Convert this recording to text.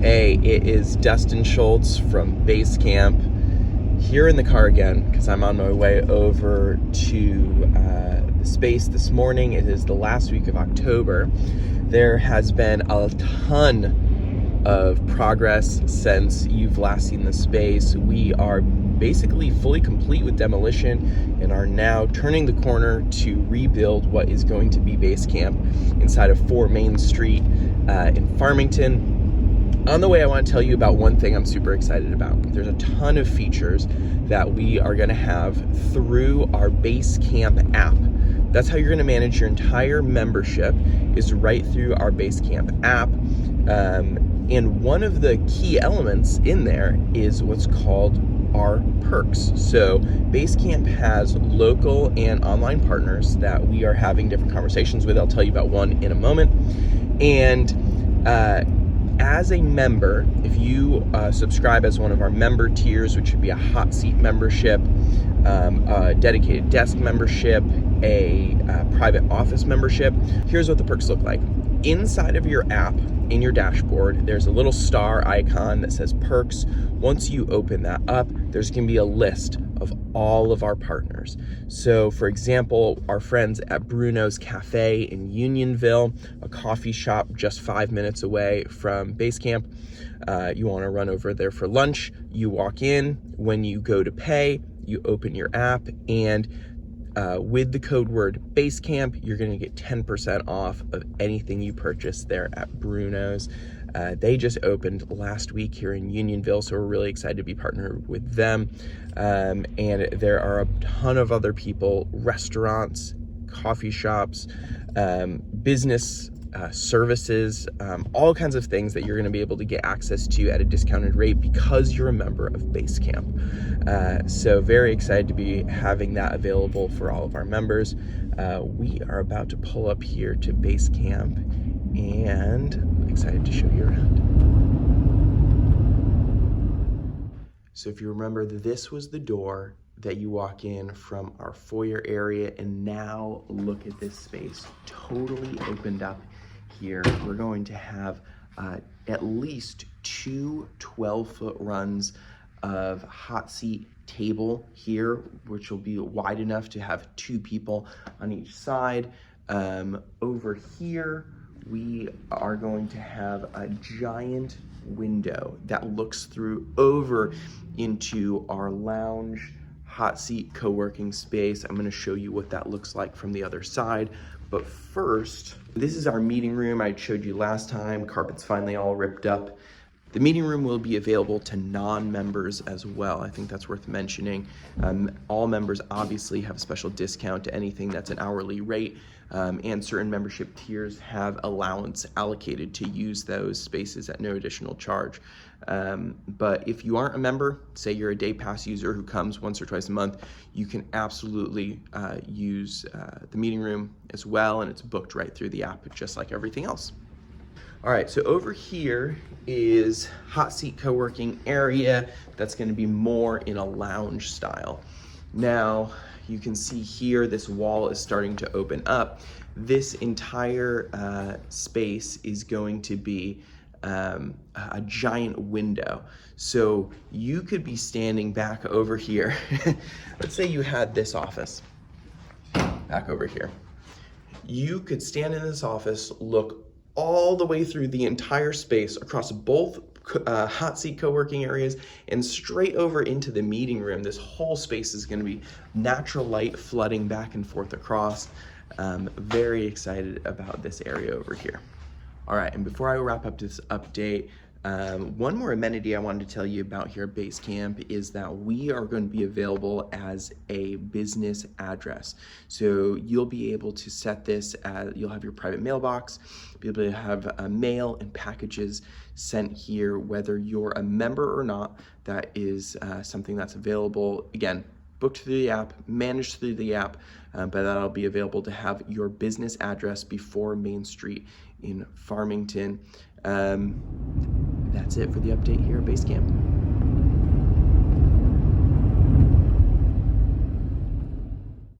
Hey, it is Dustin Schultz from Basecamp here in the car again because I'm on my way over to the space this morning. It is the last week of October. There has been a ton of progress since you've last seen the space. We are basically fully complete with demolition and are now turning the corner to rebuild what is going to be Basecamp inside of 4 Main Street in Farmington. On the way, I want to tell you about one thing I'm super excited about. There's a ton of features that we are going to have through our Basecamp app. That's how you're going to manage your entire membership, is right through our Basecamp app. And one of the key elements in there is what's called our perks. So Basecamp has local and online partners that we are having different conversations with. I'll tell you about one in a moment. And as a member, if you subscribe as one of our member tiers, which would be a hot seat membership, a dedicated desk membership, a private office membership, here's what the perks look like. Inside of your app, in your dashboard, there's a little star icon that says perks. Once you open that up, there's gonna be a list of all of our partners. So for example, our friends at Bruno's Cafe in Unionville, a coffee shop just 5 minutes away from Basecamp. You wanna run over there for lunch, you walk in, when you go to pay, you open your app, and with the code word Basecamp, you're gonna get 10% off of anything you purchase there at Bruno's. They just opened last week here in Unionville, so we're really excited to be partnered with them. And there are a ton of other people, restaurants, coffee shops, business services, all kinds of things that you're gonna be able to get access to at a discounted rate because you're a member of Basecamp. So very excited to be having that available for all of our members. We are about to pull up here to Basecamp and excited to show you around. So if you remember, this was the door that you walk in from our foyer area, and now look at this space, totally opened up here. We're going to have at least 2 12-foot runs of hot seat table here, which will be wide enough to have 2 people on each side. Over here, we are going to have a giant window that looks through over into our lounge hot seat co-working space. I'm gonna show you what that looks like from the other side. But first, this is our meeting room I showed you last time. Carpet's finally all ripped up. The meeting room will be available to non-members as well. I think that's worth mentioning. All members obviously have a special discount to anything that's an hourly rate, and certain membership tiers have allowance allocated to use those spaces at no additional charge. But if you aren't a member, say you're a day pass user who comes once or twice a month, you can absolutely use the meeting room as well, and it's booked right through the app, just like everything else. All right, so over here is hot seat co-working area. That's gonna be more in a lounge style. Now, you can see here, this wall is starting to open up. This entire space is going to be a giant window. So you could be standing back over here. Let's say you had this office back over here. You could stand in this office, look all the way through the entire space across both hot seat co-working areas and straight over into the meeting room. This whole space is going to be natural light flooding back and forth across. Very excited about this area over here. All right, and before I wrap up this update, one more amenity I wanted to tell you about here at Basecamp is that we are going to be available as a business address. So you'll be able to set this as, you'll have your private mailbox, be able to have mail and packages sent here, whether you're a member or not. That is something that's available, again, booked through the app, managed through the app, but that'll be available to have your business address before Main Street in Farmington. That's it for the update here at Basecamp.